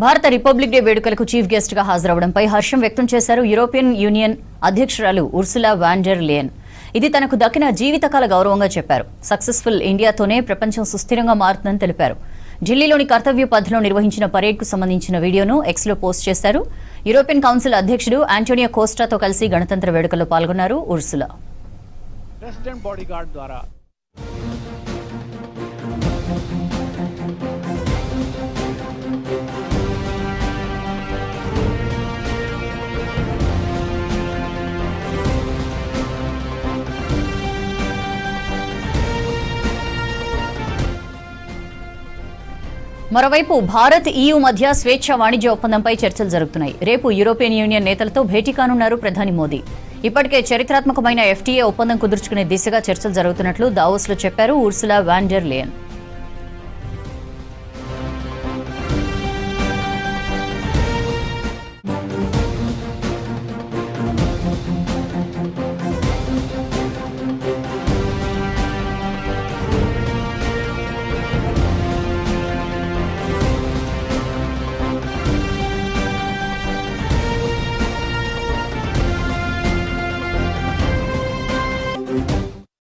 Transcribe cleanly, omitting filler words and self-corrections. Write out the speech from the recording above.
భారత republic day వేడుకలకు chief guest గా హాజరవడంపై హర్షం వ్యక్తం చేశారు యూరోపియన్ యూనియన్ అధ్యక్షురాలు ఉర్సులా వాన్ డెర్ లేయన్. ఇది తనకు దక్కిన జీవితకాల గౌరవంగా చెప్పారు. సక్సెస్ఫుల్ ఇండియాతోనే ప్రపంచం సుస్థిరంగా మారుతుందని తెలిపారు. ఢిల్లీలోని కర్తవ్య పథ్లో నిర్వహించిన పరేడ్కు సంబంధించిన వీడియోను ఎక్స్లో పోస్ట్ చేశారు. యూరోపియన్ కౌన్సిల్ అధ్యక్షుడు ఆంటోనియో కోస్టాతో కలిసి గణతంత్ర వేడుకల్లో పాల్గొన్నారు ఉర్సులా. ప్రెసిడెంట్ బాడీగార్డ్ ద్వారా మరోవైపు భారత్ EU మధ్య స్వేచ్ఛ వాణిజ్య ఒప్పందంపై చర్చలు జరుగుతున్నాయి. రేపు యూరోపియన్ యూనియన్ నేతలతో భేటీ కానున్నారు ప్రధాని మోదీ. ఇప్పటికే చరిత్రాత్మకమైన FTA ఒప్పందం కుదుర్చుకునే దిశగా చర్చలు జరుగుతున్నట్లు దావోస్లో చెప్పారు ఉర్సులా వాన్ డెర్ లేయన్.